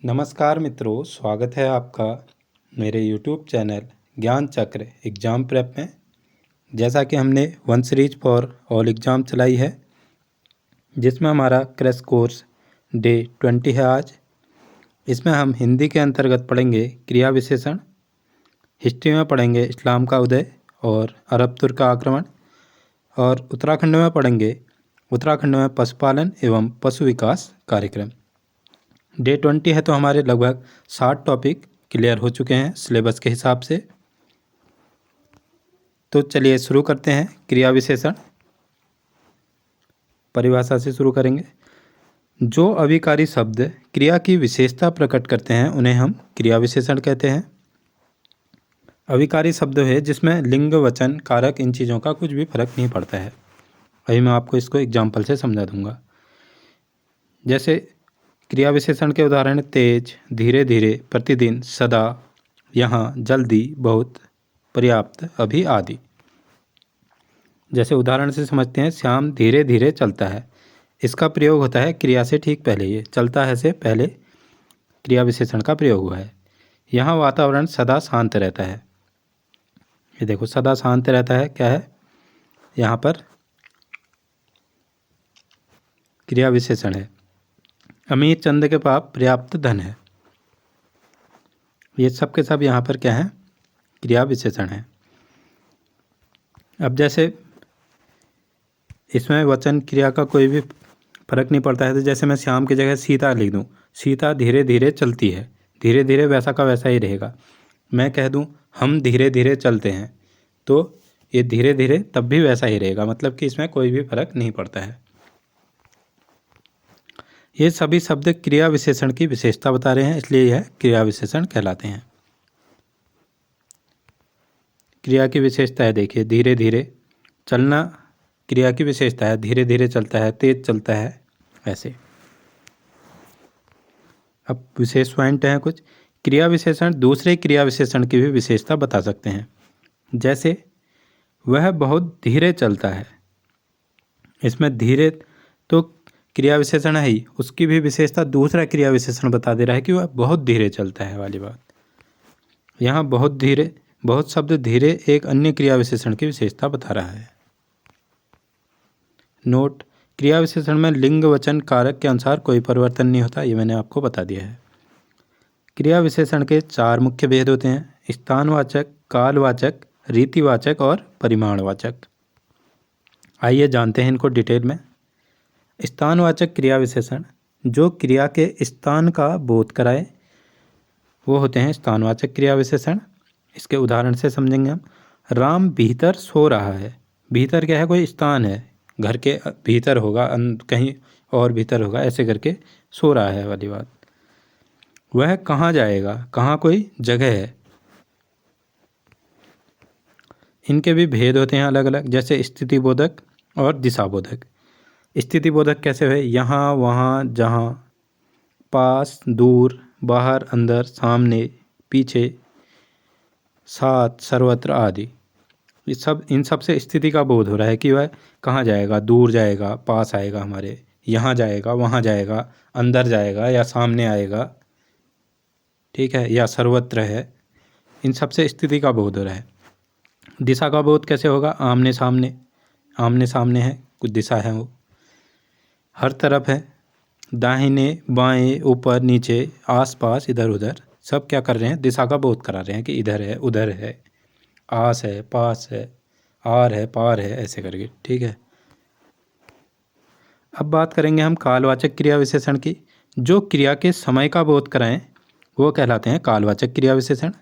नमस्कार मित्रों, स्वागत है आपका मेरे YouTube चैनल ज्ञान चक्र एग्ज़ाम प्रेप में। जैसा कि हमने one series for all exam चलाई है, जिसमें हमारा क्रैश कोर्स डे 20 है आज। इसमें हम हिंदी के अंतर्गत पढ़ेंगे क्रिया विशेषण, हिस्ट्री में पढ़ेंगे इस्लाम का उदय और अरब तुर्क का आक्रमण, और उत्तराखंड में पढ़ेंगे उत्तराखंड में पशुपालन एवं पशु विकास कार्यक्रम। डे 20 है तो हमारे लगभग 60 टॉपिक क्लियर हो चुके हैं सिलेबस के हिसाब से। तो चलिए शुरू करते हैं। क्रिया विशेषण परिभाषा से शुरू करेंगे। जो अभिकारी शब्द क्रिया की विशेषता प्रकट करते हैं उन्हें हम क्रिया विशेषण कहते हैं। अभिकारी शब्द है जिसमें लिंग, वचन, कारक इन चीज़ों का कुछ भी फर्क नहीं पड़ता है। अभी मैं आपको इसको एग्जाम्पल से समझा दूंगा। जैसे क्रिया विशेषण के उदाहरण तेज, धीरे धीरे, प्रतिदिन, सदा, यहाँ, जल्दी, बहुत, पर्याप्त, अभी आदि। जैसे उदाहरण से समझते हैं, श्याम धीरे धीरे चलता है। इसका प्रयोग होता है क्रिया से ठीक पहले, ये चलता है से पहले क्रिया विशेषण का प्रयोग हुआ है। यहाँ वातावरण सदा शांत रहता है। ये देखो, सदा शांत रहता है क्या है, यहाँ पर क्रिया विशेषण है। अमीर चंद के पास पर्याप्त धन है। ये सब के सब यहाँ पर क्या है, क्रिया विशेषण है। अब जैसे इसमें वचन क्रिया का कोई भी फर्क नहीं पड़ता है, तो जैसे मैं श्याम की जगह सीता लिख दूँ, सीता धीरे धीरे चलती है, धीरे धीरे वैसा का वैसा ही रहेगा। मैं कह दूँ हम धीरे धीरे चलते हैं, तो ये धीरे धीरे तब भी वैसा ही रहेगा, मतलब कि इसमें कोई भी फर्क नहीं पड़ता है। ये सभी शब्द क्रिया विशेषण की विशेषता बता रहे हैं, इसलिए यह क्रिया विशेषण कहलाते हैं। क्रिया की विशेषता है, देखिए धीरे धीरे चलना क्रिया की विशेषता है, धीरे धीरे चलता है, तेज चलता है, ऐसे। अब विशेष पॉइंट हैं कुछ। क्रिया विशेषण दूसरे क्रिया विशेषण की भी विशेषता बता सकते हैं। जैसे वह बहुत धीरे चलता है, इसमें धीरे तो क्रिया विशेषण है ही, उसकी भी विशेषता दूसरा क्रिया विशेषण बता दे रहा है कि वह बहुत धीरे चलता है वाली बात। यहाँ बहुत धीरे, बहुत शब्द धीरे एक अन्य क्रिया विशेषण की विशेषता बता रहा है। नोट, क्रिया विशेषण में लिंग, वचन, कारक के अनुसार कोई परिवर्तन नहीं होता, ये मैंने आपको बता दिया है। क्रिया विशेषण के 4 मुख्य भेद होते हैं: स्थानवाचक, कालवाचक, रीतिवाचक और परिमाणवाचक। आइए जानते हैं इनको डिटेल में। स्थानवाचक क्रिया विशेषण जो क्रिया के स्थान का बोध कराए, वो होते हैं स्थानवाचक क्रिया विशेषण। इसके उदाहरण से समझेंगे हम। राम भीतर सो रहा है। भीतर क्या है, कोई स्थान है, घर के भीतर होगा, कहीं और भीतर होगा, ऐसे करके सो रहा है वाली बात। वह कहाँ जाएगा, कहाँ कोई जगह है। इनके भी भेद होते हैं अलग अलग, जैसे स्थिति बोधक और दिशा बोधक। स्थिति बोधक कैसे है, यहाँ, वहाँ, जहाँ, पास, दूर, बाहर, अंदर, सामने, पीछे, साथ, सर्वत्र आदि। इन सब से स्थिति का बोध हो रहा है कि वह कहाँ जाएगा, दूर जाएगा, पास आएगा हमारे, यहाँ जाएगा, वहाँ जाएगा, अंदर जाएगा या सामने आएगा, ठीक है, या सर्वत्र है। इन सब से स्थिति का बोध हो रहा है। दिशा का बोध कैसे होगा, आमने सामने, आमने सामने है, कुछ दिशा है, वो हर तरफ है, दाहिने बाएं, ऊपर नीचे, आसपास, इधर उधर, सब क्या कर रहे हैं, दिशा का बोध करा रहे हैं कि इधर है, उधर है, आस है, पास है, आर है, पार है, ऐसे करके, ठीक है। अब बात करेंगे हम कालवाचक क्रिया विशेषण की। जो क्रिया के समय का बोध कराएं वो कहलाते हैं कालवाचक क्रिया विशेषण।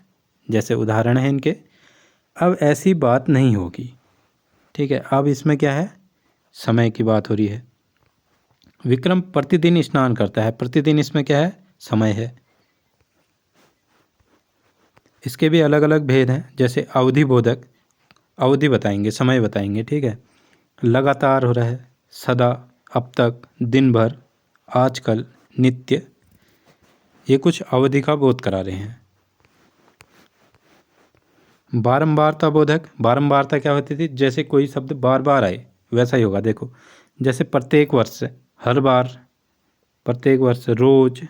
जैसे उदाहरण है इनके। अब ऐसी बात नहीं होगी, ठीक है। अब इसमें क्या है, समय की बात हो रही है। विक्रम प्रतिदिन स्नान करता है। प्रतिदिन इसमें क्या है, समय है। इसके भी अलग अलग भेद हैं, जैसे अवधि बोधक, अवधि बताएंगे, समय बताएंगे, ठीक है। लगातार हो रहा है, सदा, अब तक, दिन भर, आजकल, नित्य, ये कुछ अवधि का बोध करा रहे हैं। बारंबारता बोधक, बारंबारता क्या होती थी, जैसे कोई शब्द बार बार आए वैसा ही होगा। देखो जैसे प्रत्येक वर्ष, हर बार, प्रत्येक वर्ष, रोज,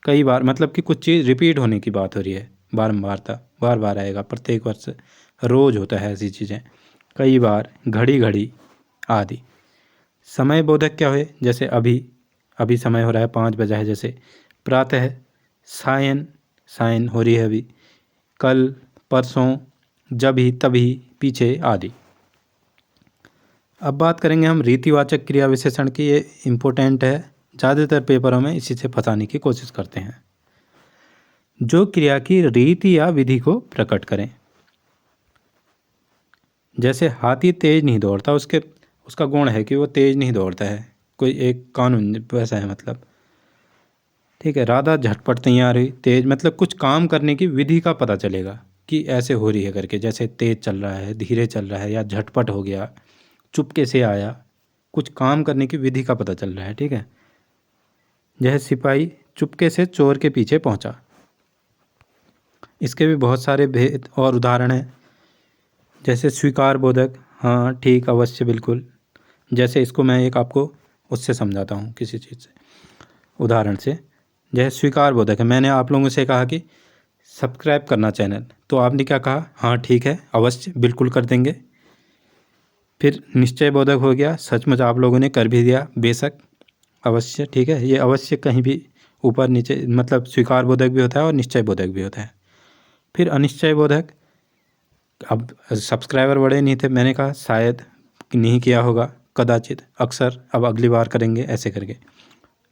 कई बार मतलब कि कुछ चीज़ रिपीट होने की बात हो रही है, बारंबारता, बार बार आएगा, प्रत्येक वर्ष, रोज होता है ऐसी चीज़ें, कई बार, घड़ी घड़ी आदि। समय बोधक क्या हुए, जैसे अभी, अभी समय हो रहा है 5 बजा है, जैसे प्रातः, सायं, सायं हो रही है अभी, कल, परसों, जब ही, तभी, पीछे आदि। अब बात करेंगे हम रीतिवाचक क्रिया विशेषण की। ये इम्पोर्टेंट है, ज़्यादातर पेपरों में इसी से फंसाने की कोशिश करते हैं। जो क्रिया की रीति या विधि को प्रकट करें, जैसे हाथी तेज नहीं दौड़ता, उसका गुण है कि वो तेज नहीं दौड़ता है, कोई एक कानून वैसा है मतलब, ठीक है। राधा झटपट तैयार हुई, तेज मतलब कुछ काम करने की विधि का पता चलेगा कि ऐसे हो रही है करके, जैसे तेज चल रहा है, धीरे चल रहा है, या झटपट हो गया, चुपके से आया, कुछ काम करने की विधि का पता चल रहा है, ठीक है। जैसे सिपाही चुपके से चोर के पीछे पहुंचा। इसके भी बहुत सारे भेद और उदाहरण हैं, जैसे स्वीकार बोधक, हाँ ठीक, अवश्य, बिल्कुल। जैसे इसको मैं एक आपको उससे समझाता हूँ किसी चीज़ से, उदाहरण से। जैसे स्वीकार बोधक है, मैंने आप लोगों से कहा कि सब्सक्राइब करना चैनल, तो आपने क्या कहा, हाँ ठीक है, अवश्य, बिल्कुल कर देंगे। फिर निश्चय बोधक हो गया, सचमुच आप लोगों ने कर भी दिया, बेशक, अवश्य, ठीक है। ये अवश्य कहीं भी ऊपर नीचे मतलब स्वीकार बोधक भी होता है और निश्चय बोधक भी होता है। फिर अनिश्चय बोधक, अब सब्सक्राइबर बड़े नहीं थे, मैंने कहा शायद नहीं किया होगा, कदाचित, अक्सर, अब अगली बार करेंगे, ऐसे करके।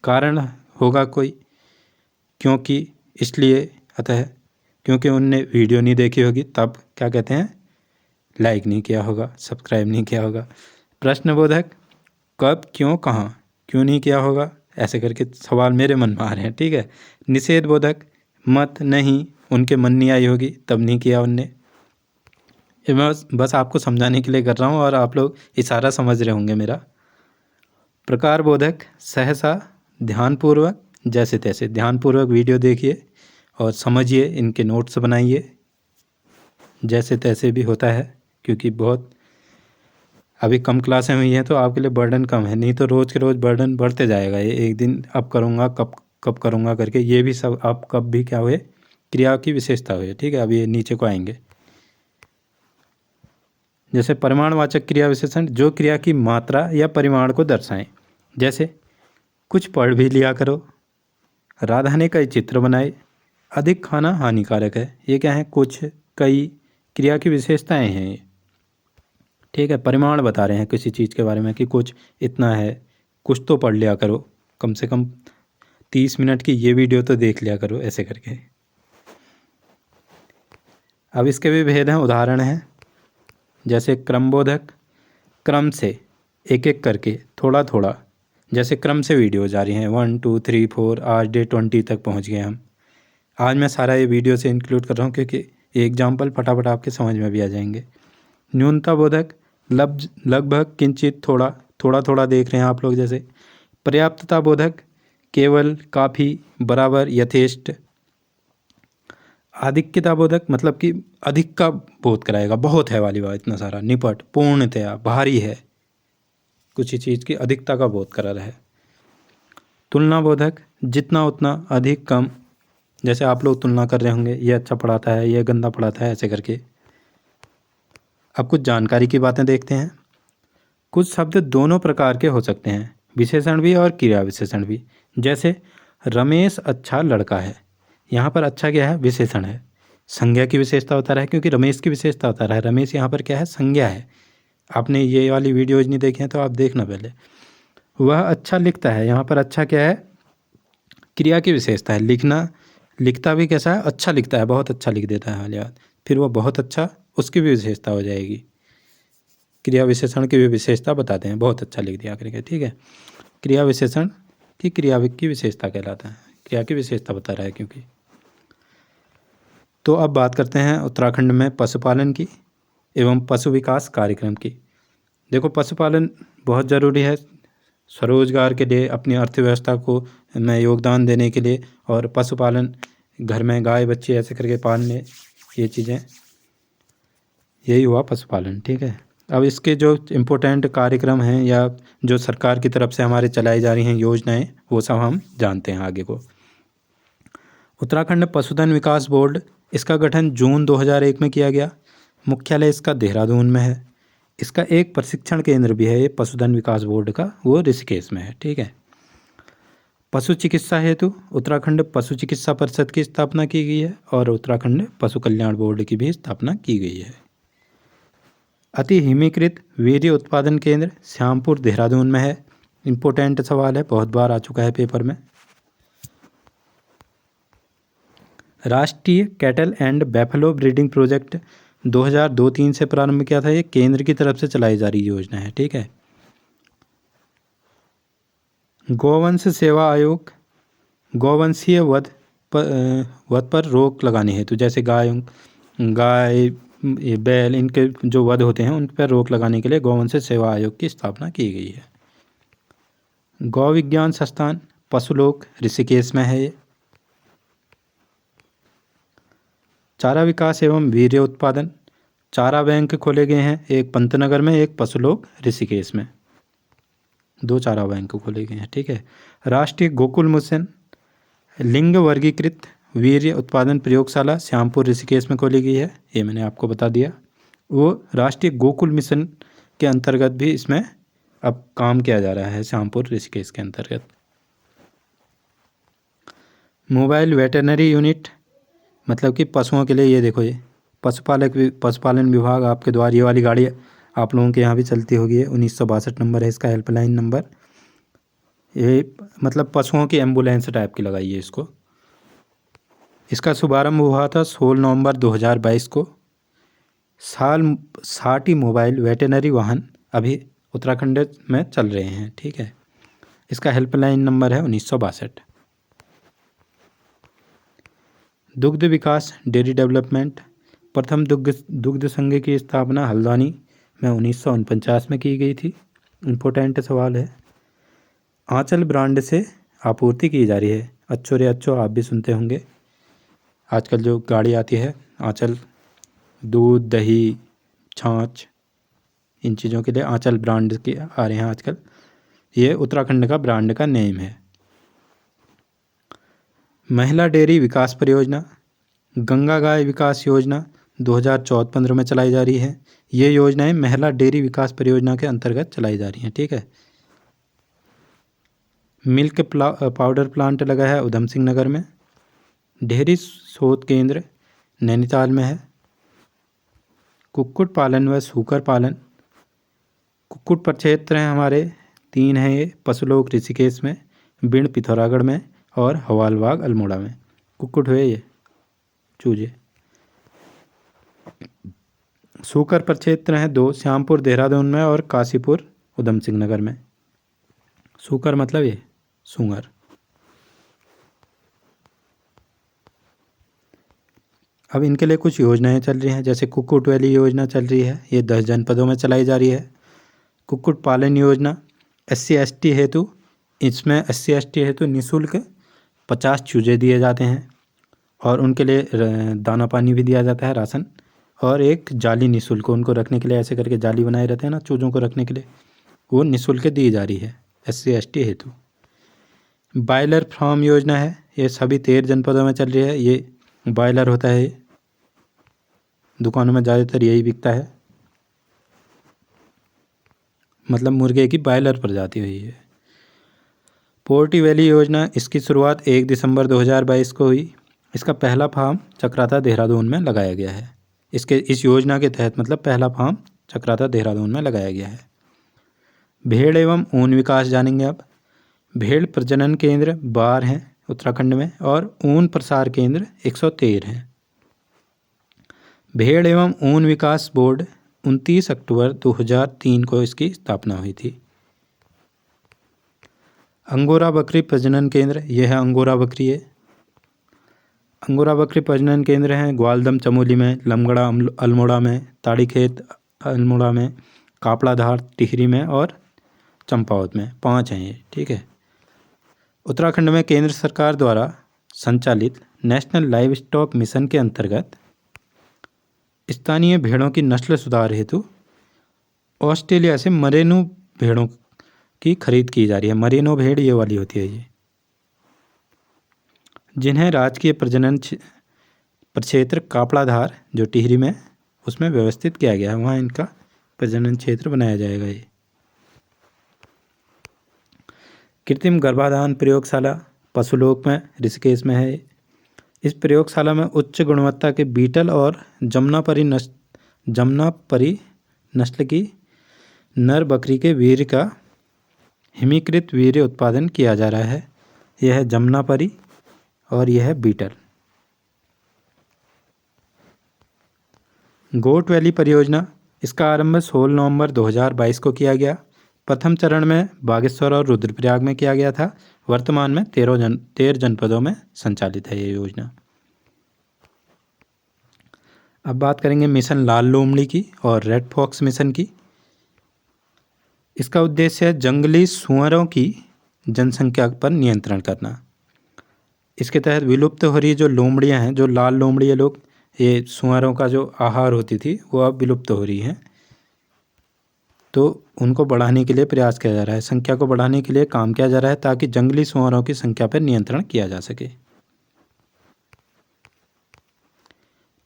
कारण होगा कोई, क्योंकि, इसलिए, अतः, क्योंकि उनने वीडियो नहीं देखी होगी, तब क्या कहते हैं, लाइक नहीं किया होगा, सब्सक्राइब नहीं किया होगा। प्रश्नबोधक, कब, क्यों, कहाँ, क्यों नहीं किया होगा, ऐसे करके सवाल मेरे मन में आ रहे हैं, ठीक है। निषेध बोधक, मत, नहीं, उनके मन नहीं आई होगी, तब नहीं किया उनने। ये मैं बस आपको समझाने के लिए कर रहा हूँ और आप लोग इशारा समझ रहे होंगे मेरा। प्रकार बोधक, सहसा, ध्यानपूर्वक, जैसे तैसे, ध्यानपूर्वक वीडियो देखिए और समझिए, इनके नोट्स बनाइए, जैसे तैसे भी होता है, क्योंकि बहुत अभी कम क्लासें हुई हैं तो आपके लिए बर्डन कम है, नहीं तो रोज़ के रोज़ बर्डन बढ़ते जाएगा। ये एक दिन अब करूँगा, कब कब करूँगा करके, ये भी सब आप कब भी क्या हुए, क्रिया की विशेषता हुई, ठीक है। अब ये नीचे को आएंगे। जैसे परिमाणवाचक क्रिया विशेषण, जो क्रिया की मात्रा या परिमाण को दर्शाएं, जैसे कुछ पढ़ भी लिया करो, राधा ने कई चित्र बनाए, अधिक खाना हानिकारक है। ये क्या है, कुछ, कई, क्रिया की विशेषताएं हैं ये, ठीक है। परिमाण बता रहे हैं किसी चीज़ के बारे में कि कुछ इतना है, कुछ तो पढ़ लिया करो, कम से कम 30 मिनट की ये वीडियो तो देख लिया करो, ऐसे करके। अब इसके भी भेद हैं, उदाहरण हैं, जैसे क्रमबोधक, क्रम से, एक एक करके, थोड़ा थोड़ा, जैसे क्रम से वीडियो जा रही हैं, 1 2 3 4, आज डे 20 तक पहुंच गए हम। आज मैं सारा ये वीडियो से इंक्लूड कर रहा हूँ क्योंकि एग्जाम्पल फटाफट आपके समझ में भी आ जाएंगे। न्यूनता बोधक, लगभग, किंचित, थोड़ा, थोड़ा थोड़ा देख रहे हैं आप लोग, जैसे। पर्याप्तता बोधक, केवल, काफ़ी, बराबर, यथेष्ट। आधिक्यता बोधक मतलब कि अधिक का बोध कराएगा, बहुत है वाली बात, इतना सारा, निपट, पूर्णतया, भारी है, कुछ ही चीज़ की अधिकता का बोध करा रहा है। तुलना बोधक, जितना उतना, अधिक कम, जैसे आप लोग तुलना कर रहे होंगे, ये अच्छा पढ़ाता है, ये गंदा पढ़ाता है, ऐसे करके। अब कुछ जानकारी की बातें देखते हैं। कुछ शब्द दोनों प्रकार के हो सकते हैं, विशेषण भी और क्रिया विशेषण भी। जैसे रमेश अच्छा लड़का है, यहाँ पर अच्छा क्या है, विशेषण है, संज्ञा की विशेषता बता रहा है, क्योंकि रमेश की विशेषता बता रहा है, रमेश यहाँ पर क्या है, संज्ञा है। आपने ये वाली वीडियोज नहीं देखी हैं तो आप देखना पहले। वह अच्छा लिखता है, यहाँ पर अच्छा क्या है, क्रिया की विशेषता है, लिखना, लिखता भी कैसा है, अच्छा लिखता है, बहुत अच्छा लिख देता है वाली बात। फिर वो बहुत अच्छा, उसकी भी विशेषता हो जाएगी, क्रिया विशेषण की भी विशेषता बताते हैं, बहुत अच्छा लिख दिया करके, ठीक है। क्रिया विशेषण की क्रिया की विशेषता कहलाता है, क्रिया की विशेषता बता रहा है क्योंकि। तो अब बात करते हैं उत्तराखंड में पशुपालन की एवं पशु विकास कार्यक्रम की। देखो, पशुपालन बहुत ज़रूरी है स्वरोजगार के लिए, अपनी अर्थव्यवस्था को में योगदान देने के लिए, और पशुपालन, घर में गाय बच्चे ऐसे करके पालने, ये चीज़ें, यही हुआ पशुपालन, ठीक है। अब इसके जो इम्पोर्टेंट कार्यक्रम हैं या जो सरकार की तरफ से हमारे चलाई जा रही हैं योजनाएं, वो सब हम जानते हैं आगे को। उत्तराखंड पशुधन विकास बोर्ड, इसका गठन जून 2001 में किया गया। मुख्यालय इसका देहरादून में है। इसका एक प्रशिक्षण केंद्र भी है ये पशुधन विकास बोर्ड का, वो ऋषिकेश में है। ठीक है। पशु चिकित्सा हेतु उत्तराखंड पशु चिकित्सा परिषद की स्थापना की गई है और उत्तराखंड पशु कल्याण बोर्ड की भी स्थापना की गई है। अति हिमीकृत वीर्य उत्पादन केंद्र श्यामपुर देहरादून में है। इम्पोर्टेंट सवाल है, बहुत बार आ चुका है पेपर में। राष्ट्रीय कैटल एंड बैफलो ब्रीडिंग प्रोजेक्ट 2002-3 से प्रारंभ किया था। ये केंद्र की तरफ से चलाई जा रही योजना है। ठीक है। गौवंश सेवा आयोग गौवंशीय वध पर रोक लगाने हेतु, जैसे गाय ये बैल, इनके जो वध होते हैं उन पर रोक लगाने के लिए गौवंश सेवा आयोग की स्थापना की गई है। गौ विज्ञान संस्थान पशुलोक ऋषिकेश में है ये। चारा विकास एवं वीर्य उत्पादन चारा बैंक खोले गए हैं, एक पंतनगर में, एक पशुलोक ऋषिकेश में। 2 चारा बैंक खोले गए हैं। ठीक है। राष्ट्रीय गोकुल मिशन लिंग वर्गीकृत वीर्य उत्पादन प्रयोगशाला श्यामपुर ऋषिकेश में खोली गई है, ये मैंने आपको बता दिया। वो राष्ट्रीय गोकुल मिशन के अंतर्गत भी इसमें अब काम किया जा रहा है श्यामपुर ऋषिकेश के अंतर्गत। मोबाइल वेटरनरी यूनिट, मतलब कि पशुओं के लिए, ये देखो ये पशुपालन विभाग आपके द्वारा, ये वाली गाड़ी आप लोगों के यहाँ भी चलती होगी। 1962 नंबर है इसका हेल्पलाइन नंबर। ये मतलब पशुओं की एम्बुलेंस टाइप की लगाई है इसको। इसका शुभारंभ हुआ था 16 नवंबर 2022 को। 60 मोबाइल वेटरनरी वाहन अभी उत्तराखंड में चल रहे हैं। ठीक है। इसका हेल्पलाइन नंबर है 1962। दुग्ध विकास डेयरी डेवलपमेंट प्रथम दुग्ध संघ की स्थापना हल्द्वानी में 1949 में की गई थी। इम्पोर्टेंट सवाल है। आंचल ब्रांड से आपूर्ति की जा रही है। अच्छो रे अच्छो आप भी सुनते होंगे, आजकल जो गाड़ी आती है आंचल, दूध दही छाछ, इन चीज़ों के लिए आंचल ब्रांड के आ रहे हैं आजकल। ये उत्तराखंड का ब्रांड का नेम है। महिला डेयरी विकास परियोजना गंगा गाय विकास योजना 2014-15 में चलाई जा रही है। ये योजनाएं महिला डेयरी विकास परियोजना के अंतर्गत चलाई जा रही हैं। ठीक है। मिल्क पाउडर प्लांट लगा है उधम सिंह नगर में। डेयरी शोध केंद्र नैनीताल में है। कुक्कुट पालन व सूकर पालन, कुक्कुट प्रक्षेत्र हैं हमारे 3 हैं ये, पशुलोक ऋषिकेश में, बिण पिथौरागढ़ में और हवालबाग अल्मोड़ा में। कुक्कुट हुए ये चूजे। सूकर प्रक्षेत्र हैं 2, श्यामपुर देहरादून में और काशीपुर उधम सिंह नगर में। सूकर मतलब ये सूअर। अब इनके लिए कुछ योजनाएं चल रही हैं, जैसे कुक्कुट वैली योजना चल रही है, ये 10 जनपदों में चलाई जा रही है। कुक्कुट पालन योजना SC/ST हेतु, इसमें SC/ST हेतु निःशुल्क 50 चूजे दिए जाते हैं और उनके लिए दाना पानी भी दिया जाता है, राशन, और एक जाली निःशुल्क उनको रखने के लिए, ऐसे करके जाली बनाए रहते हैं ना चूज़ों को रखने के लिए, वो निःशुल्क दी जा रही है SC/ST हेतु। बॉयलर फार्म योजना है, ये सभी 13 जनपदों में चल रही है। ये बॉयलर होता है, दुकानों में ज़्यादातर यही बिकता है, मतलब मुर्गे की बॉयलर प्रजाति हुई है। पोर्टी वैली योजना, इसकी शुरुआत 1 दिसंबर 2022 को हुई। इसका पहला फार्म चक्राता देहरादून में लगाया गया है। इस योजना के तहत मतलब पहला फार्म चक्राता देहरादून में लगाया गया है। भेड़ एवं ऊन विकास जानेंगे अब। भेड़ प्रजनन केंद्र 12 हैं उत्तराखंड में और ऊन प्रसार केंद्र 113 हैं। भेड़ एवं ऊन विकास बोर्ड 29 अक्टूबर 2003 को इसकी स्थापना हुई थी। अंगोरा बकरी प्रजनन केंद्र, यह है अंगोरा बकरी है। अंगोरा बकरी प्रजनन केंद्र हैं ग्वालदम चमोली में, लमगड़ा अल्मोड़ा में, ताड़ीखेत अल्मोड़ा में, कापड़ाधार टिहरी में और चंपावत में। 5 हैं ये। ठीक है। उत्तराखंड में केंद्र सरकार द्वारा संचालित नेशनल लाइव स्टॉक मिशन के अंतर्गत स्थानीय भेड़ों की नस्ल सुधार हेतु ऑस्ट्रेलिया से मरेनो भेड़ों की खरीद की जा रही है। मरेनो भेड़ ये वाली होती है ये। जिन्हें राजकीय प्रजनन प्रक्षेत्र कापड़ाधार जो टिहरी में उसमें व्यवस्थित किया गया है, वहाँ इनका प्रजनन क्षेत्र बनाया जाएगा। ये कृत्रिम गर्भाधान प्रयोगशाला पशुलोक में ऋषिकेश में है। इस प्रयोगशाला में उच्च गुणवत्ता के बीटल और जमुनापरी नस्ल की नर बकरी के वीर्य का हिमीकृत वीर्य उत्पादन किया जा रहा है। यह है जमुनापरी और यह है बीटल। गोट वैली परियोजना, इसका आरंभ 16 नवंबर 2022 को किया गया। प्रथम चरण में बागेश्वर और रुद्रप्रयाग में किया गया था। वर्तमान में 13 जनपदों में संचालित है ये योजना। अब बात करेंगे मिशन लाल लोमड़ी की और रेड फॉक्स मिशन की। इसका उद्देश्य है जंगली सुअरों की जनसंख्या पर नियंत्रण करना। इसके तहत विलुप्त हो रही जो लोमड़ियाँ हैं, जो लाल लोमड़ियाँ लोग ये सुअरों का जो आहार होती थी, वो अब विलुप्त हो रही हैं। तो उनको बढ़ाने के लिए प्रयास किया जा रहा है, संख्या को बढ़ाने के लिए काम किया जा रहा है ताकि जंगली सुअरों की संख्या पर नियंत्रण किया जा सके।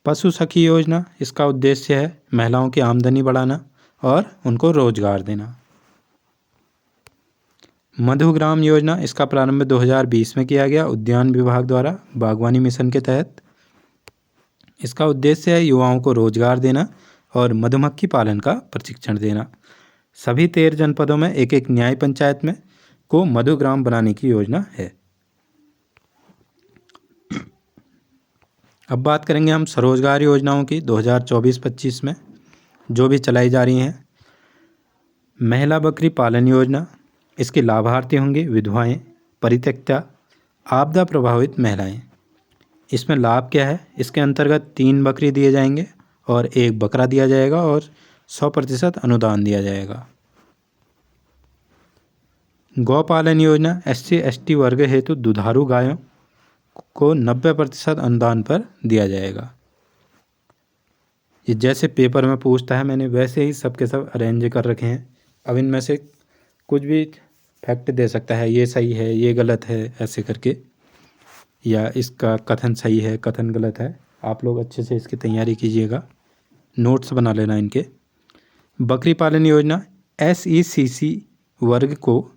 पशु सखी योजना, इसका उद्देश्य है महिलाओं की आमदनी बढ़ाना और उनको रोजगार देना। मधुग्राम योजना, इसका प्रारंभ 2020 में किया गया उद्यान विभाग द्वारा बागवानी मिशन के तहत। इसका उद्देश्य है युवाओं को रोजगार देना और मधुमक्खी पालन का प्रशिक्षण देना। सभी 13 जनपदों में एक एक न्याय पंचायत में को मधुग्राम बनाने की योजना है। अब बात करेंगे हम स्वरोजगार योजनाओं की 2024-25 में जो भी चलाई जा रही हैं। महिला बकरी पालन योजना, इसके लाभार्थी होंगे विधवाएं, परित्यक्ता, आपदा प्रभावित महिलाएं। इसमें लाभ क्या है? इसके अंतर्गत 3 बकरी दिए जाएंगे और 1 बकरा दिया जाएगा और 100% अनुदान दिया जाएगा। गौपालन योजना, SC/ST वर्ग हेतु दुधारू गायों को 90% अनुदान पर दिया जाएगा। ये जैसे पेपर में पूछता है, मैंने वैसे ही सब के सब अरेंज कर रखे हैं। अब इनमें से कुछ भी फैक्ट दे सकता है, ये सही है, ये गलत है, ऐसे करके, या इसका कथन सही है, कथन गलत है। आप लोग अच्छे से इसकी तैयारी कीजिएगा, नोट्स बना लेना इनके। बकरी पालन योजना, SECC वर्ग को,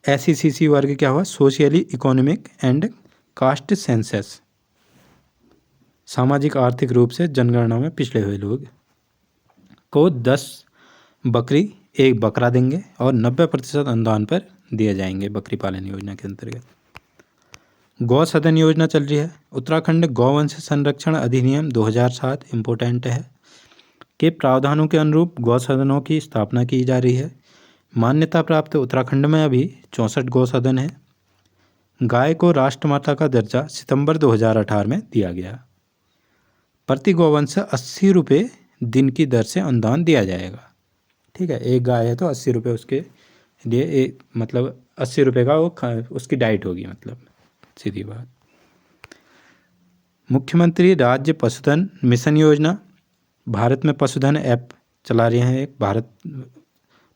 SECC वर्ग क्या हुआ? Socially economic and caste census, सामाजिक आर्थिक रूप से जनगणना में पिछड़े हुए लोग को 10 बकरी 1 बकरा देंगे और 90% अनुदान पर दिए जाएंगे बकरी पालन योजना के अंतर्गत। गौ सदन योजना चल रही है। उत्तराखंड गौवंश संरक्षण अधिनियम 2007 इम्पोर्टेंट है के प्रावधानों के अनुरूप गौ सदनों की स्थापना की जा रही है। मान्यता प्राप्त उत्तराखंड में अभी 64 गौ सदन है। गाय को राष्ट्रमाता का दर्जा सितंबर 2018 में दिया गया। प्रति गौवंश 80 रुपये दिन की दर से अनुदान दिया जाएगा। ठीक है, एक गाय है तो 80 रुपये उसके लिए, मतलब 80 रुपये का वो उसकी डाइट होगी, मतलब सीधी बात। मुख्यमंत्री राज्य पशुधन मिशन योजना, भारत में पशुधन ऐप चला रहे हैं एक भारत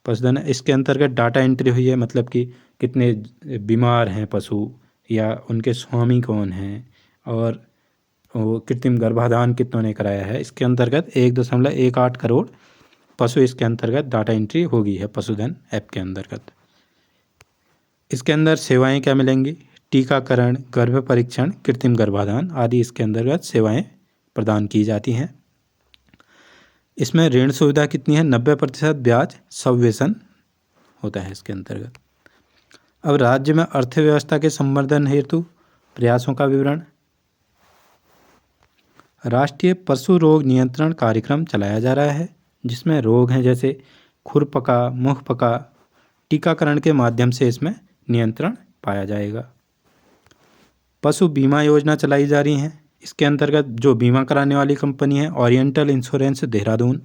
पशुधन। इसके अंतर्गत डाटा एंट्री हुई है, मतलब कि कितने बीमार हैं पशु या उनके स्वामी कौन हैं और वो कृत्रिम गर्भाधान कितनों ने कराया है। इसके अंतर्गत 1.18 करोड़ पशु इसके अंतर्गत डाटा एंट्री होगी है पशुधन ऐप के अंतर्गत। इसके अंदर सेवाएं क्या मिलेंगी? टीकाकरण, गर्भ परीक्षण, कृत्रिम गर्भाधान आदि इसके अंतर्गत सेवाएं प्रदान की जाती हैं। इसमें ऋण सुविधा कितनी है? 90% ब्याज सबवेसन होता है इसके अंतर्गत। अब राज्य में अर्थव्यवस्था के संवर्धन हेतु प्रयासों का विवरण। राष्ट्रीय पशु रोग नियंत्रण कार्यक्रम चलाया जा रहा है, जिसमें रोग हैं जैसे खुरपका, मुहपका, टीकाकरण के माध्यम से इसमें नियंत्रण पाया जाएगा। पशु बीमा योजना चलाई जा रही है। इसके अंतर्गत जो बीमा कराने वाली कंपनी है ओरिएंटल इंश्योरेंस देहरादून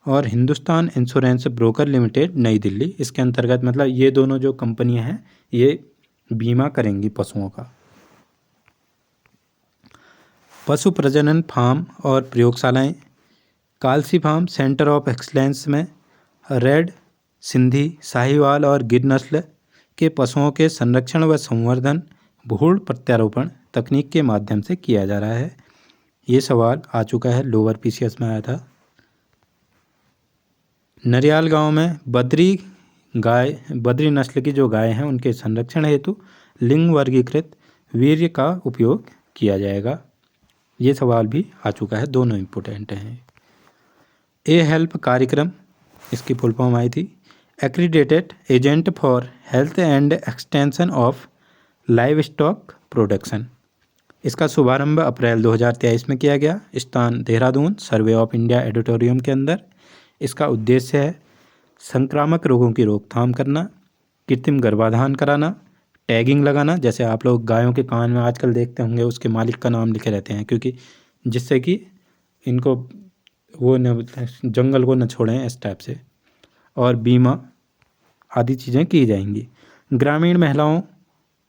और हिंदुस्तान इंश्योरेंस ब्रोकर लिमिटेड नई दिल्ली, इसके अंतर्गत मतलब ये दोनों जो कंपनियां हैं ये बीमा करेंगी पशुओं का। पशु प्रजनन फार्म और प्रयोगशालाएं, Kalsi farm centre of excellence में रेड, सिंधी, साहिवाल और गिर नस्ल के पशुओं के संरक्षण व संवर्धन भ्रूण प्रत्यारोपण तकनीक के माध्यम से किया जा रहा है? ये सवाल आ चुका है, लोअर पीसीएस में आया था। नरियाल गांव में बद्री नस्ल की जो गाय हैं उनके संरक्षण हेतु लिंग वर्गीकृत वीर्य का उपयोग किया जाएगा। ये सवाल भी आ चुका है, दोनों इम्पोर्टेंट हैं। ए हेल्प कार्यक्रम, इसकी फुल फॉर्म आई थी accredited agent for health and extension of live stock production. इसका शुभारंभ अप्रैल 2023 में किया गया। स्थान देहरादून, सर्वे ऑफ इंडिया एडिटोरियम के अंदर। इसका उद्देश्य है संक्रामक रोगों की रोकथाम करना, कृत्रिम गर्भाधान कराना, टैगिंग लगाना। जैसे आप लोग गायों के कान में आजकल देखते होंगे उसके मालिक का नाम लिखे रहते हैं, क्योंकि जिससे कि इनको वो न जंगल को न छोड़ें, इस टाइप से। और बीमा आदि चीज़ें की जाएंगी। ग्रामीण महिलाओं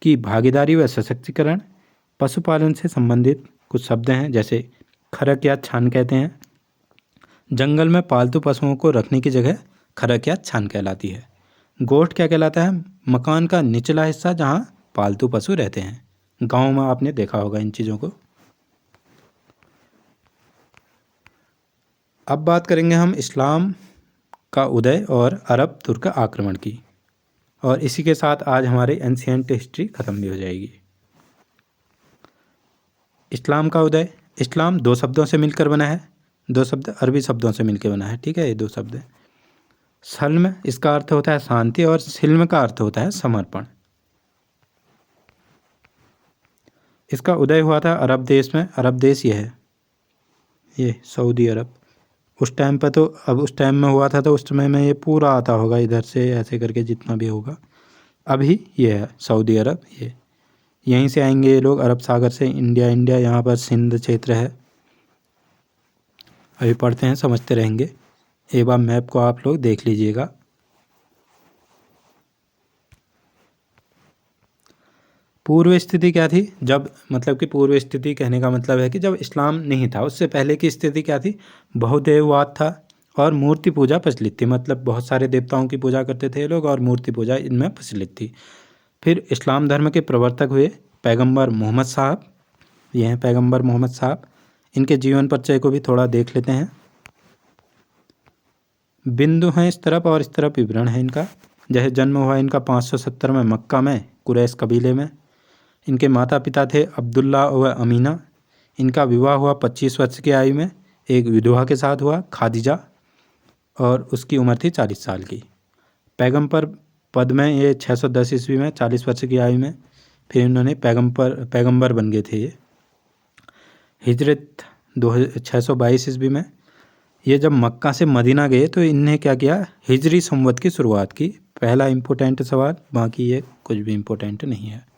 की भागीदारी व सशक्तिकरण। पशुपालन से संबंधित कुछ शब्द हैं, जैसे खरक या छान कहते हैं। जंगल में पालतू पशुओं को रखने की जगह खरक या छान कहलाती है। गोठ क्या कहलाता है? मकान का निचला हिस्सा जहाँ पालतू पशु रहते हैं। गांव में आपने देखा होगा इन चीज़ों को। अब बात करेंगे हम इस्लाम का उदय और अरब तुर्क आक्रमण की, और इसी के साथ आज हमारी एंशिएंट हिस्ट्री ख़त्म भी हो जाएगी। इस्लाम का उदय। इस्लाम दो शब्दों से मिलकर बना है, दो शब्द अरबी शब्दों से मिलकर बना है, ठीक है। ये दो शब्द। सल्म इसका अर्थ होता है शांति, और सिल्म का अर्थ होता है समर्पण। इसका उदय हुआ था अरब देश में। अरब देश ये सऊदी अरब। उस टाइम पर तो, अब उस टाइम में हुआ था तो उस समय में ये पूरा आता होगा इधर से ऐसे करके जितना भी होगा। अभी ये है सऊदी अरब। ये यहीं से आएंगे ये लोग, अरब सागर से। इंडिया यहाँ पर सिंध क्षेत्र है। अभी पढ़ते हैं, समझते रहेंगे। एक बार मैप को आप लोग देख लीजिएगा। पूर्व स्थिति क्या थी? जब, मतलब कि पूर्व स्थिति कहने का मतलब है कि जब इस्लाम नहीं था उससे पहले की स्थिति क्या थी? बहुदेववाद था और मूर्ति पूजा प्रचलित थी। मतलब बहुत सारे देवताओं की पूजा करते थे ये लोग और मूर्ति पूजा इनमें प्रचलित थी। फिर इस्लाम धर्म के प्रवर्तक हुए पैगंबर मोहम्मद साहब। ये हैं पैगंबर मोहम्मद साहब। इनके जीवन परिचय को भी थोड़ा देख लेते हैं। बिंदु हैं इस तरफ और इस तरफ विवरण है इनका। जैसे जन्म हुआ इनका 570 में मक्का में, कुरैश कबीले में। इनके माता पिता थे अब्दुल्ला व अमीना। इनका विवाह हुआ 25 वर्ष की आयु में एक विधवा के साथ हुआ, खादिजा, और उसकी उम्र थी 40 साल की। पैगंबर पद में ये 610 ईस्वी में 40 वर्ष की आयु में फिर इन्होंने पैगंबर बन गए थे ये। हिजरत 622 ईस्वी में। ये जब मक्का से मदीना गए तो इन्हें क्या किया? हिजरी संवत की शुरुआत की। पहला इम्पोर्टेंट सवाल, बाकी ये कुछ भी इम्पोर्टेंट नहीं है।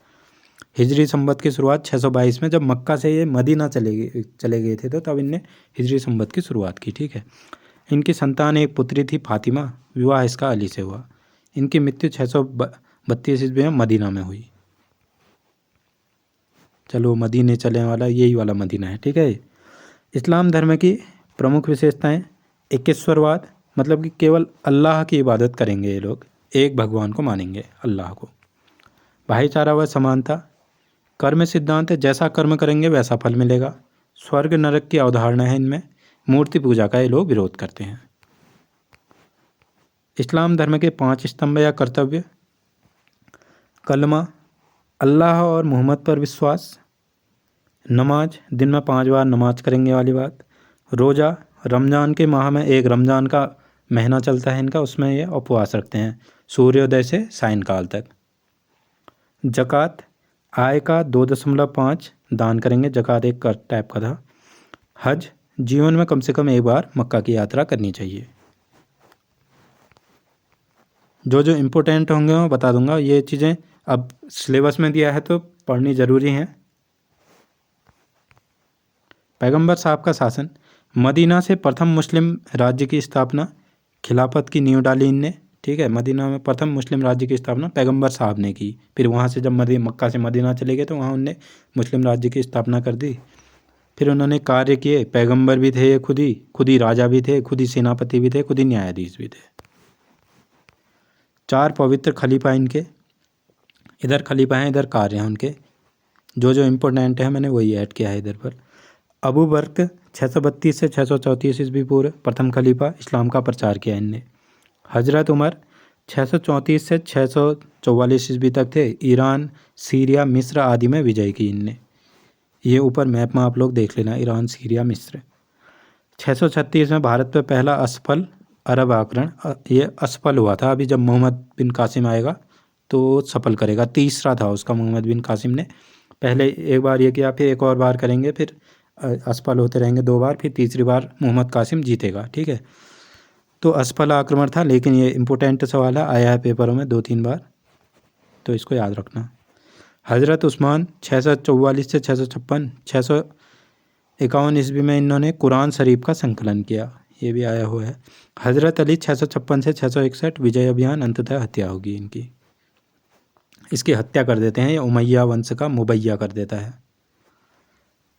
हिजरी संवत की शुरुआत 622 में, जब मक्का से ये मदीना चले गए थे तो तब इनने हिजरी संवत की शुरुआत की, ठीक है। इनकी संतान एक पुत्री थी फातिमा। विवाह इसका अली से हुआ। इनकी मृत्यु 632 ईस्वी में मदीना में हुई। चलो, मदीने चलने वाला यही वाला मदीना है, ठीक है। इस्लाम धर्म की प्रमुख विशेषताएं। एकेश्वरवाद, मतलब कि केवल अल्लाह की इबादत करेंगे ये लोग, एक भगवान को मानेंगे, अल्लाह को। भाईचारा व समानता। कर्म सिद्धांत, जैसा कर्म करेंगे वैसा फल मिलेगा। स्वर्ग नरक की अवधारणा है इनमें। मूर्ति पूजा का ये लोग विरोध करते हैं। इस्लाम धर्म के 5 स्तंभ या कर्तव्य। कलमा, अल्लाह और मोहम्मद पर विश्वास। नमाज, दिन में 5 बार नमाज करेंगे वाली बात। रोज़ा, रमज़ान के माह में एक रमज़ान का महीना चलता है इनका, उसमें ये उपवास रखते हैं सूर्योदय से सायंकाल तक। ज़कात, आय का 2.5 दान करेंगे। ज़कात एक कर टाइप का था। हज, जीवन में कम से कम एक बार मक्का की यात्रा करनी चाहिए। जो जो इम्पोर्टेंट होंगे मैं बता दूंगा। ये चीज़ें अब सिलेबस में दिया है तो पढ़नी ज़रूरी है। पैगंबर साहब का शासन। मदीना से प्रथम मुस्लिम राज्य की स्थापना, खिलाफत की नींव डाली इनने, ठीक है। मदीना में प्रथम मुस्लिम राज्य की स्थापना पैगंबर साहब ने की। फिर वहाँ से जब मक्का से मदीना चले गए तो वहाँ उनने मुस्लिम राज्य की स्थापना कर दी। फिर उन्होंने कार्य किए। पैगंबर भी थे, खुद ही राजा भी थे, खुद ही सेनापति भी थे, खुद ही न्यायाधीश भी थे। 4 पवित्र खलीफा इनके, इधर खलीफा हैं, इधर कार्य हैं उनके। जो जो इम्पोर्टेंट है मैंने वही ऐड किया है इधर पर। अबू बकर 632 से 634 ईस्वी पूर्व प्रथम खलीफा, इस्लाम का प्रचार किया इनने। हजरत उमर 634 से 644 ईस्वी तक थे, ईरान, सीरिया, मिस्र आदि में विजय की इनने। ये ऊपर मैप में आप लोग देख लेना, ईरान, सीरिया, मिस्र। 636 में भारत पर पहला असफल अरब आक्रमण, ये असफल हुआ था। अभी जब मोहम्मद बिन कासिम आएगा तो सफल करेगा। तीसरा था उसका मोहम्मद बिन कासिम ने। पहले एक बार ये किया, फिर एक और बार करेंगे, फिर असफल होते रहेंगे 2 बार, फिर तीसरी बार मोहम्मद कासिम जीतेगा। ठीक है, तो असफल आक्रमण था, लेकिन ये इम्पोर्टेंट सवाल है, आया है पेपरों में 2-3 बार, तो इसको याद रखना। हज़रत उस्मान 644 से 656, 651 ईस्वी में इन्होंने कुरान शरीफ का संकलन किया, ये भी आया हुआ है। हज़रत अली 656 से 661 विजय अभियान, अंततः हत्या होगी इनकी। इसकी हत्या कर देते हैं, ये उमैया वंश का मुबैया कर देता है।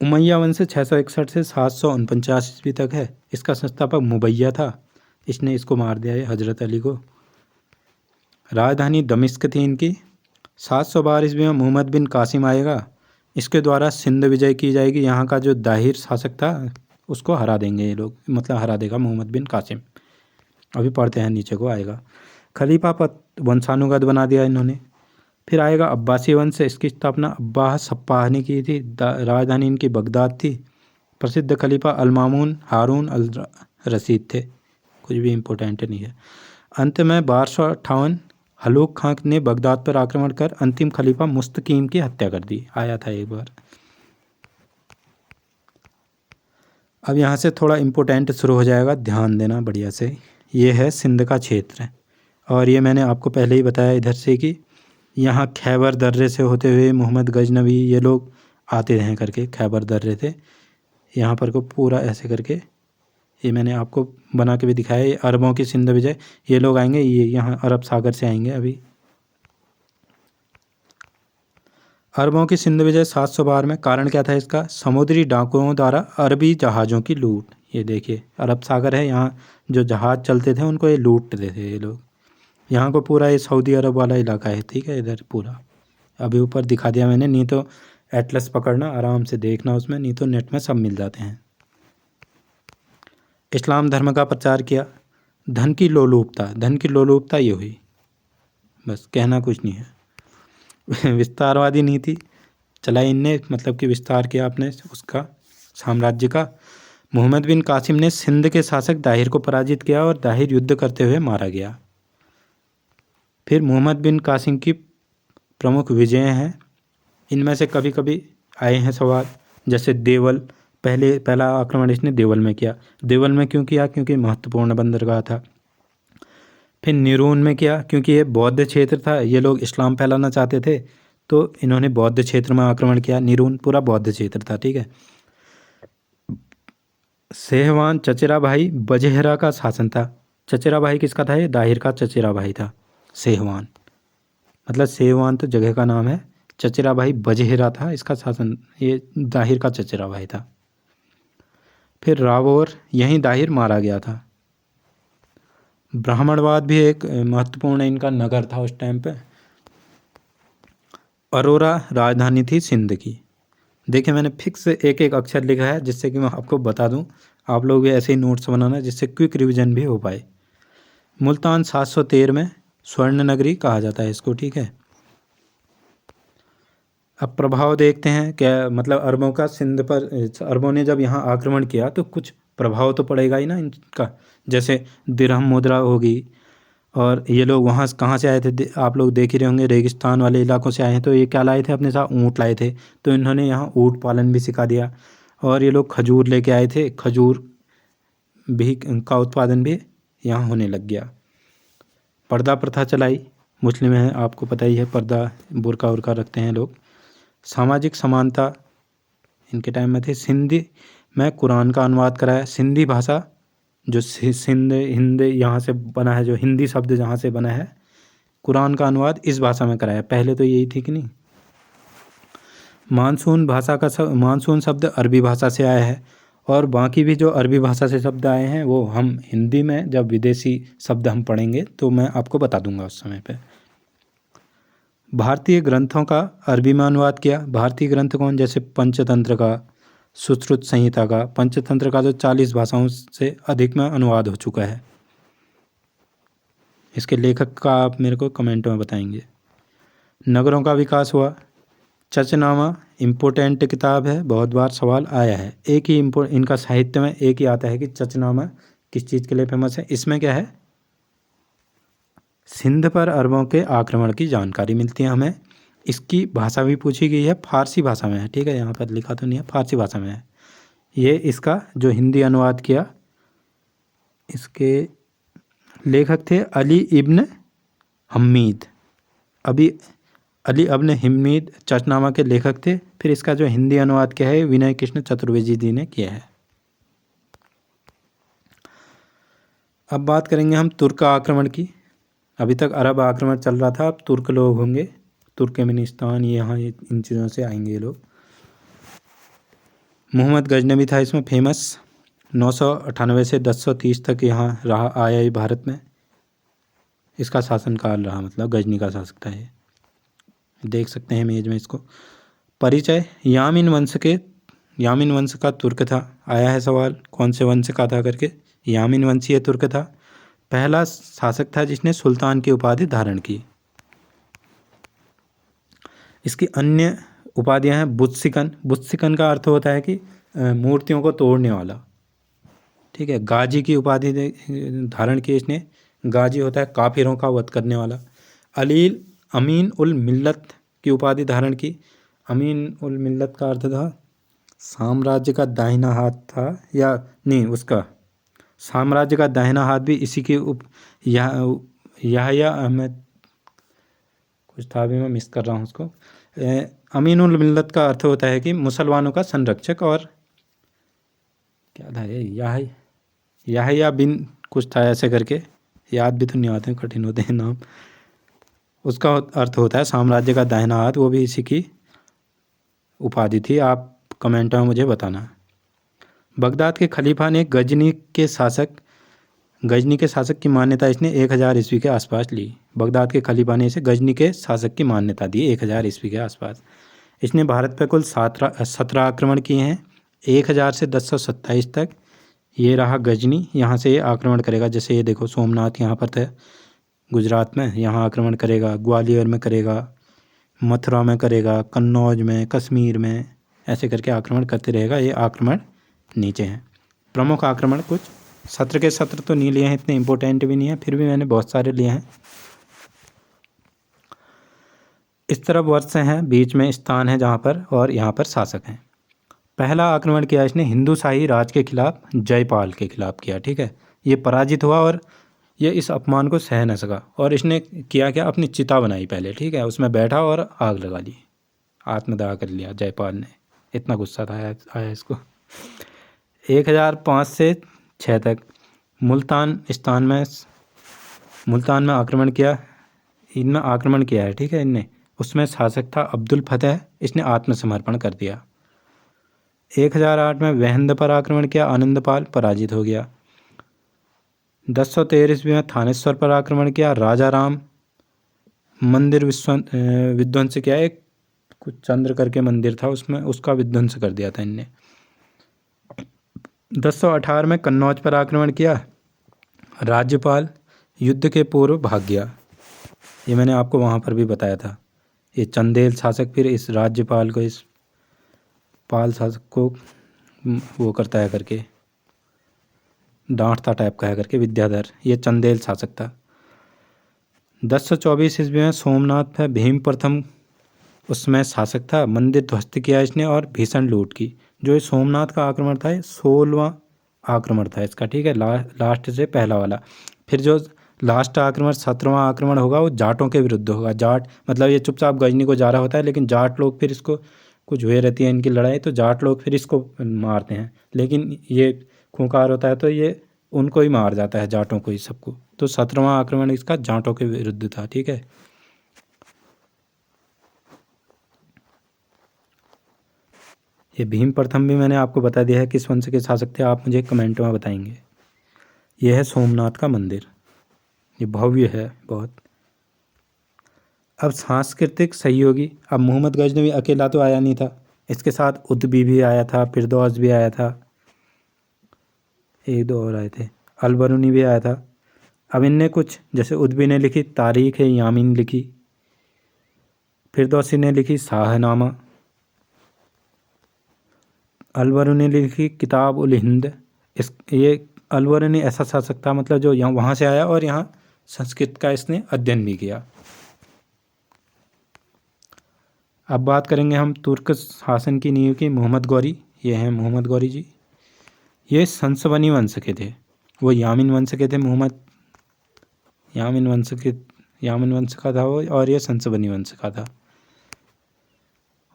उमैया वंश 661 से 749 ईस्वी तक है। इसका संस्थापक मुबैया था, इसने इसको मार दिया है हज़रत अली को। राजधानी दमिश्क थी इनकी। 712 ईस्वी में मोहम्मद बिन कासिम आएगा, इसके द्वारा सिंध विजय की जाएगी। यहाँ का जो दाहिर शासक था उसको हरा देंगे ये लोग, मतलब हरा देगा मोहम्मद बिन कासिम। अभी पढ़ते हैं, नीचे को आएगा। खलीफा पद वंशानुगत बना दिया इन्होंने। फिर आएगा अब्बासी वंश, इसकी स्थापना अब्बास सप्पाह ने की थी। राजधानी इनकी बगदाद थी। प्रसिद्ध खलीफा अल-मामून हारून अल रशीद थे, कुछ भी इम्पोर्टेंट नहीं है। अंत में 1258 हलूक खां ने बगदाद पर आक्रमण कर अंतिम खलीफा मुस्तकीम की हत्या कर दी, आया था एक बार। अब यहाँ से थोड़ा इम्पोर्टेंट शुरू हो जाएगा, ध्यान देना बढ़िया से। ये है सिंध का क्षेत्र, और ये मैंने आपको पहले ही बताया इधर से कि यहाँ खैबर दर्रे से होते हुए मोहम्मद गजनवी ये लोग आते रहे करके, खैबर दर्रे थे यहाँ पर को पूरा ऐसे करके, ये मैंने आपको बना के भी दिखाया। ये अरबों की सिंध विजय, ये लोग आएंगे, ये यहाँ अरब सागर से आएंगे। अभी अरबों की सिंध विजय 712 में, कारण क्या था इसका? समुद्री डाकुओं द्वारा अरबी जहाज़ों की लूट। ये देखिए अरब सागर है, यहाँ जो जहाज़ चलते थे उनको ये लूटते थे ये लोग। यहाँ को पूरा ये सऊदी अरब वाला इलाका है, ठीक है, इधर पूरा। अभी ऊपर दिखा दिया मैंने, नहीं तो एटलस पकड़ना, आराम से देखना उसमें, नहीं तो नेट में सब मिल जाते हैं। इस्लाम धर्म का प्रचार किया। धन की लोलुपता ये हुई, बस कहना कुछ नहीं है। विस्तारवादी नीति चलाई इनने, मतलब कि विस्तार किया आपने उसका साम्राज्य का। मोहम्मद बिन कासिम ने सिंध के शासक दाहिर को पराजित किया और दाहिर युद्ध करते हुए मारा गया। फिर मोहम्मद बिन कासिम की प्रमुख विजय हैं, इनमें से कभी कभी आए हैं सवाल, जैसे देवल, पहला आक्रमण इसने देवल में किया। देवल में क्यों किया? क्योंकि महत्वपूर्ण बंदरगाह था। फिर निरून में किया, क्योंकि ये बौद्ध क्षेत्र था, ये लोग इस्लाम फैलाना चाहते थे, तो इन्होंने बौद्ध क्षेत्र में आक्रमण किया। निरून पूरा बौद्ध क्षेत्र था, ठीक है। सेहवान चचेरा भाई बजहरा का शासन था। चचेरा भाई किसका था? ये दाहिर का चचेरा भाई था सेहवान, मतलब सेहवान तो जगह का नाम है, चचेरा भाई बजहरा था इसका शासन, ये दाहिर का चचेरा भाई था। फिर रावौर, यहीं दाहिर मारा गया था। ब्राह्मणवाद भी एक महत्वपूर्ण इनका नगर था उस टाइम पे। अरोरा राजधानी थी सिंध की। देखिए मैंने फिक्स एक एक अक्षर लिखा है, जिससे कि मैं आपको बता दूं, आप लोग भी ऐसे ही नोट्स बनाना जिससे क्विक रिवीजन भी हो पाए। मुल्तान 713 में स्वर्ण नगरी कहा जाता है इसको, ठीक है। अब प्रभाव देखते हैं क्या, मतलब अरबों का सिंध पर, अरबों ने जब यहाँ आक्रमण किया तो कुछ प्रभाव तो पड़ेगा ही ना इनका, जैसे दिरहम मुद्रा होगी। और ये लोग वहाँ कहाँ से आए थे? आप लोग देख ही रहे होंगे, रेगिस्तान वाले इलाकों से आए हैं, तो ये क्या लाए थे अपने साथ? ऊँट लाए थे, तो इन्होंने यहाँ ऊँट पालन भी सिखा दिया। और ये लोग खजूर लेके आए थे, खजूर भी का उत्पादन भी यहाँ होने लग गया। पर्दा प्रथा चलाई, मुस्लिम है आपको पता ही है, पर्दा बुर्का उर्का रखते हैं लोग। सामाजिक समानता इनके टाइम में थी। सिंधी में कुरान का अनुवाद कराया। सिंधी भाषा जो सिंध हिंद यहाँ से बना है, जो हिंदी शब्द जहाँ से बना है, कुरान का अनुवाद इस भाषा में कराया। पहले तो यही थी कि नहीं। मानसून शब्द अरबी भाषा से आया है, और बाकी भी जो अरबी भाषा से शब्द आए हैं वो हम हिंदी में जब विदेशी शब्द हम पढ़ेंगे तो मैं आपको बता दूंगा उस समय पे। भारतीय ग्रंथों का अरबी में अनुवाद किया। भारतीय ग्रंथ कौन? जैसे पंचतंत्र का, सुश्रुत संहिता का। पंचतंत्र का तो 40 भाषाओं से अधिक में अनुवाद हो चुका है। इसके लेखक का आप मेरे को कमेंटों में बताएंगे। नगरों का विकास हुआ। चचनामा इम्पोर्टेंट किताब है, बहुत बार सवाल आया है। एक ही इनका साहित्य में एक ही आता है कि चचनामा किस चीज़ के लिए फेमस है। इसमें क्या है, सिंध पर अरबों के आक्रमण की जानकारी मिलती है हमें। इसकी भाषा भी पूछी गई है, फारसी भाषा में है। ठीक है, यहाँ पर लिखा तो नहीं है, फारसी भाषा में है। ये इसका जो हिंदी अनुवाद किया, इसके लेखक थे अली इब्न हमीद। अली इब्न हमीद चचनामा के लेखक थे। फिर इसका जो हिंदी अनुवाद किया है विनय कृष्ण चतुर्वेदी जी ने किया है। अब बात करेंगे हम तुर्क आक्रमण की। अभी तक अरब आक्रमण चल रहा था, अब तुर्क लोग होंगे, तुर्कमेनिस्तान, यहाँ इन चीज़ों से आएंगे ये लोग। मोहम्मद गजनवी था इसमें फेमस। 998 से 1030 तक यहाँ रहा, आया ही भारत में। इसका शासनकाल रहा, मतलब गजनी का शासक था ये। देख सकते हैं इमेज में इसको। परिचय, यामिन वंश का तुर्क था। आया है सवाल कौन से वंश का था करके, यामिन वंशीय तुर्क था। पहला शासक था जिसने सुल्तान की उपाधि धारण की। इसकी अन्य उपाधियां हैं बुत्सिकन। बुत्सिकन का अर्थ होता है कि मूर्तियों को तोड़ने वाला। ठीक है, गाजी की उपाधि धारण की इसने। गाजी होता है काफिरों का वध करने वाला। अमीन उल मिल्लत की उपाधि धारण की। अमीन उल मिल्लत का अर्थ था साम्राज्य का दाहिना हाथ था, या नहीं, उसका साम्राज्य का दाहिना हाथ भी इसी के याहया अहमद कुछ था, भी मैं मिस कर रहा हूँ उसको। अमीन उल मिल्लत का अर्थ होता है कि मुसलमानों का संरक्षक, और क्या था ये, याहया बिन कुछ था ऐसे करके, याद भी तो नहीं आते, कठिन होते हैं नाम। उसका अर्थ होता है साम्राज्य का दाहिना हाथ, वो भी इसी की उपाधि थी। आप कमेंट में मुझे बताना। बगदाद के खलीफा ने गजनी के शासक की मान्यता इसने 1000 ईस्वी के आसपास ली। बगदाद के खलीफा ने इसे गजनी के शासक की मान्यता दी 1000 ईस्वी के आसपास। इसने भारत पर कुल 17 आक्रमण किए हैं, 1000 से 1027 तक। ये रहा गजनी, यहाँ से ये आक्रमण करेगा। जैसे ये देखो, सोमनाथ यहाँ पर था गुजरात में, यहाँ आक्रमण करेगा। ग्वालियर में करेगा, मथुरा में करेगा, कन्नौज में, कश्मीर में, ऐसे करके आक्रमण करते रहेगा। ये आक्रमण नीचे हैं। प्रमुख आक्रमण कुछ सत्र के सत्र तो नहीं लिए हैं, इतने इम्पोर्टेंट भी नहीं है, फिर भी मैंने बहुत सारे लिए हैं। इस तरफ वर्ष हैं, बीच में स्थान है जहाँ पर, और यहाँ पर शासक हैं। पहला आक्रमण किया इसने हिंदू शाही राज के खिलाफ, जयपाल के खिलाफ किया। ठीक है, ये पराजित हुआ और ये इस अपमान को सह न सका, और इसने किया क्या, अपनी चिता बनाई पहले। ठीक है, उसमें बैठा और आग लगा ली, आत्मदाह कर लिया जयपाल ने। इतना गुस्सा था आया इसको। 1005 से 6 तक मुल्तान में आक्रमण किया। इनमें आक्रमण किया है, ठीक है, इनने। उसमें शासक था अब्दुल फतेह, इसने आत्मसमर्पण कर दिया। 1008 में वहंद पर आक्रमण किया, आनंदपाल पराजित हो गया। 1013 ईस्वी में थानेश्वर पर आक्रमण किया, राजा राम मंदिर विध्वंस किया। एक कुछ चंद्र करके मंदिर था, उसमें उसका विध्वंस कर दिया था इनने। 1018 में कन्नौज पर आक्रमण किया, राज्यपाल युद्ध के पूर्व भाग गया। ये मैंने आपको वहाँ पर भी बताया था। ये चंदेल शासक फिर इस राज्यपाल को, इस पाल शासक को वो करता है करके, डांटता टाइप का है करके, विद्याधर। ये चंदेल शासक था। 1024 ईस्वी में सोमनाथ में भीम प्रथम उसमें शासक था। मंदिर ध्वस्त किया इसने और भीषण लूट की। जो ये सोमनाथ का आक्रमण था, ये 16वां आक्रमण था इसका। ठीक है, लास्ट से पहला वाला। फिर जो लास्ट आक्रमण 17वां आक्रमण होगा, वो जाटों के विरुद्ध होगा। जाट मतलब ये चुपचाप गजनी को जा रहा होता है, लेकिन जाट लोग फिर इसको, कुछ हुए रहती है इनकी लड़ाई, तो जाट लोग फिर इसको मारते हैं। लेकिन ये खूंखार होता है तो ये उनको ही मार जाता है, जाटों को ही, सबको। तो 17वां आक्रमण इसका जाटों के विरुद्ध था। ठीक है, ये भीम प्रथम भी मैंने आपको बता दिया है किस वंश के शासक थे, आप मुझे कमेंट में बताएंगे। यह है सोमनाथ का मंदिर, ये भव्य है बहुत। अब सांस्कृतिक सहयोगी, अब मोहम्मद गजनवी अकेला तो आया नहीं था, इसके साथ उतबी भी आया था, फिरदौस भी आया था, एक दो और आए थे, अलबरूनी भी आया था। अब इनने कुछ, जैसे उतबी ने लिखी तारीख़ यामीन लिखी, फिरदौसी ने लिखी शाहनामा, अलबरूनी ने लिखी किताब उल हिंद। इस ये अलबरूनी ऐसा शासक था मतलब जो यहाँ वहाँ से आया और यहाँ संस्कृत का इसने अध्ययन भी किया। अब बात करेंगे हम तुर्क शासन की नींव की, मोहम्मद गौरी। ये हैं मोहम्मद गौरी जी। ये संसवनी वंश के थे, वो यामिन वंश के थे। मोहम्मद यामिन वंश का था वो, और ये संसवनी वंश का था।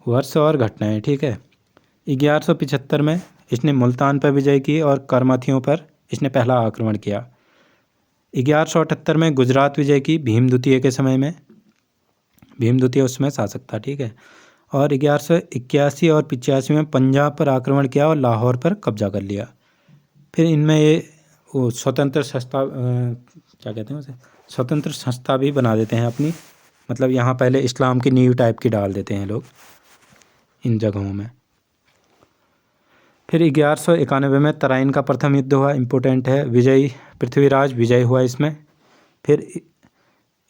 वर्ष और घटनाएं, ठीक है। 1175 में इसने मुल्तान पर विजय की और करमाथियों पर इसने पहला आक्रमण किया। 1178 में गुजरात विजय की भीम द्वितीय के समय में, भीम द्वितीय उसमें शासक था, ठीक है। और 1181 और 85 में पंजाब पर आक्रमण किया और लाहौर पर कब्जा कर लिया। फिर इनमें ये वो स्वतंत्र संस्था, क्या कहते हैं उसे, स्वतंत्र संस्था भी बना देते हैं अपनी, मतलब यहाँ पहले इस्लाम की नींव टाइप की डाल देते हैं लोग इन जगहों में। फिर 1191 में तराइन का प्रथम युद्ध हुआ, इम्पोर्टेंट है, विजयी पृथ्वीराज विजय हुआ इसमें। फिर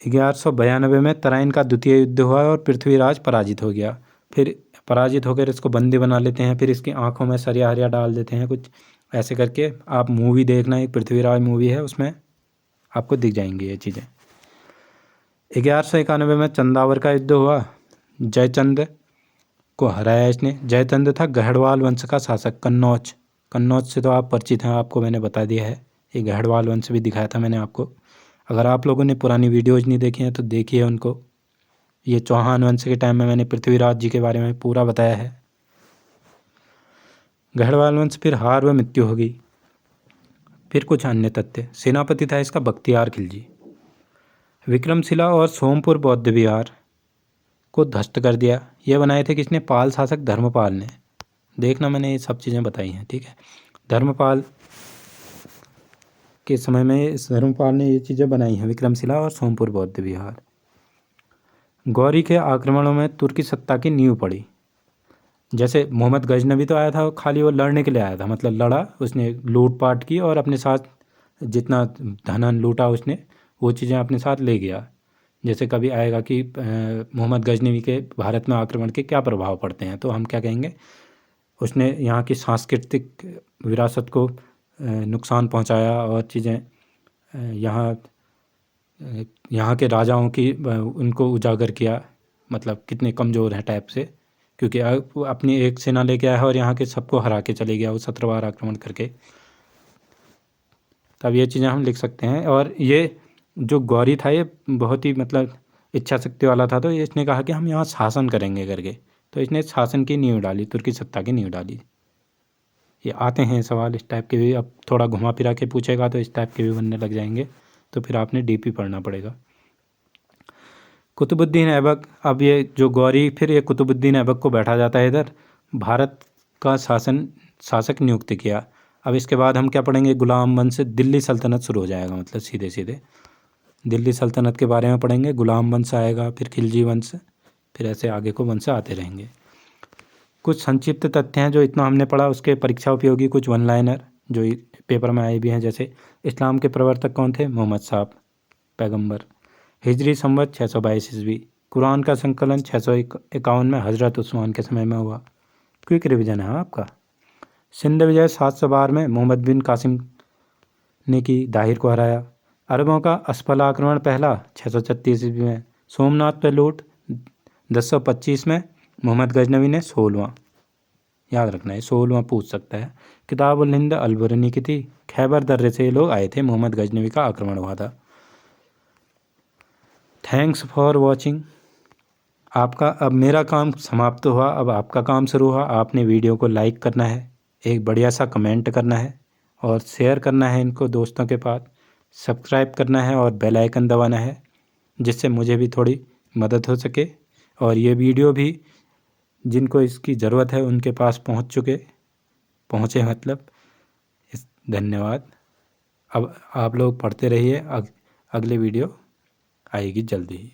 1192 में तराइन का द्वितीय युद्ध हुआ और पृथ्वीराज पराजित हो गया। फिर पराजित होकर इसको बंदी बना लेते हैं, फिर इसकी आंखों में सरिया हरिया डाल देते हैं कुछ ऐसे करके। आप मूवी देखना, एक पृथ्वीराज मूवी है, उसमें आपको दिख जाएंगी ये चीज़ें। 1191 में चंदावर का युद्ध हुआ, जयचंद को हराया इसने। जयचंद था गढ़वाल वंश का शासक, कन्नौज से तो आप परिचित हैं, आपको मैंने बता दिया है। ये गढ़वाल वंश भी दिखाया था मैंने आपको। अगर आप लोगों ने पुरानी वीडियोज़ नहीं देखी हैं तो देखिए उनको। ये चौहान वंश के टाइम में मैंने पृथ्वीराज जी के बारे में पूरा बताया है। गढ़वाल वंश फिर हार व मृत्यु होगी। फिर कुछ अन्य तथ्य, सेनापति था इसका बख्तियार खिलजी। विक्रमशिला और सोमपुर बौद्ध विहार को ध्वस्त कर दिया। ये बनाए थे किसने, पाल शासक धर्मपाल ने। देखना, मैंने ये सब चीज़ें बताई हैं, ठीक है। धर्मपाल के समय में इस धर्मपाल ने ये चीज़ें बनाई हैं, विक्रमशिला और सोमपुर बौद्ध विहार। गौरी के आक्रमणों में तुर्की सत्ता की नींव पड़ी। जैसे मोहम्मद गजनवी तो आया था, खाली वो लड़ने के लिए आया था, मतलब लड़ा, उसने लूटपाट की और अपने साथ जितना धन लूटा उसने वो चीज़ें अपने साथ ले गया। जैसे कभी आएगा कि मोहम्मद गजनवी के भारत में आक्रमण के क्या प्रभाव पड़ते हैं, तो हम क्या कहेंगे, उसने यहाँ की सांस्कृतिक विरासत को नुकसान पहुँचाया और चीज़ें यहाँ के राजाओं की उनको उजागर किया, मतलब कितने कमज़ोर हैं टाइप से, क्योंकि अपनी एक सेना लेके आया है और यहाँ के सबको हरा के चले गया वो 17 बार आक्रमण करके। तब ये चीज़ें हम लिख सकते हैं। और ये जो गौरी था ये बहुत ही मतलब इच्छा शक्ति वाला था, तो इसने कहा कि हम यहाँ शासन करेंगे करके, तो इसने शासन की नींव डाली, तुर्की सत्ता की नींव डाली। ये आते हैं सवाल इस टाइप के भी, अब थोड़ा घुमा फिरा के पूछेगा तो इस टाइप के भी बनने लग जाएंगे, तो फिर आपने डीपी पढ़ना पड़ेगा। कुतुबुद्दीन ऐबक, अब ये जो गौरी, फिर ये कुतुबुद्दीन ऐबक को बैठा जाता है इधर, भारत का शासक नियुक्त किया। अब इसके बाद हम क्या पढ़ेंगे, गुलाम वंश, दिल्ली सल्तनत शुरू हो जाएगा, मतलब सीधे सीधे दिल्ली सल्तनत के बारे में पढ़ेंगे। गुलाम वंश आएगा, फिर खिलजी वंश, फिर ऐसे आगे को वंश आते रहेंगे। कुछ संक्षिप्त तथ्य हैं जो इतना हमने पढ़ा, उसके परीक्षा उपयोगी कुछ वन लाइनर जो पेपर में आए भी हैं। जैसे इस्लाम के प्रवर्तक कौन थे, मोहम्मद साहब पैगंबर। हिजरी संवत 622 ईस्वी। कुरान का संकलन 651 में हज़रत उस्मान के समय में हुआ। क्विक रिवीजन है आपका। सिंध विजय 712 में मोहम्मद बिन कासिम ने की, दाहिर को हराया। अरबों का असफल आक्रमण पहला 636 ईस्वी में। सोमनाथ पर लूट 1025 में। मोहम्मद गजनवी ने 16वां, याद रखना है 16वां पूछ सकता है। किताब उल हिंद अलबरनी की थी। खैबर दर्रे से ये लोग आए थे, मोहम्मद गजनवी का आक्रमण हुआ था। Thanks for watching. आपका अब मेरा काम समाप्त हुआ, अब आपका काम शुरू हुआ। आपने वीडियो को लाइक करना है, एक बढ़िया सा कमेंट करना है और शेयर करना है इनको दोस्तों के पास, सब्सक्राइब करना है और बेल आइकन दबाना है, जिससे मुझे भी थोड़ी मदद हो सके और ये वीडियो भी जिनको इसकी ज़रूरत है उनके पास पहुँचे मतलब। धन्यवाद। अब आप लोग पढ़ते रहिए, अगले वीडियो आएगी जल्दी ही।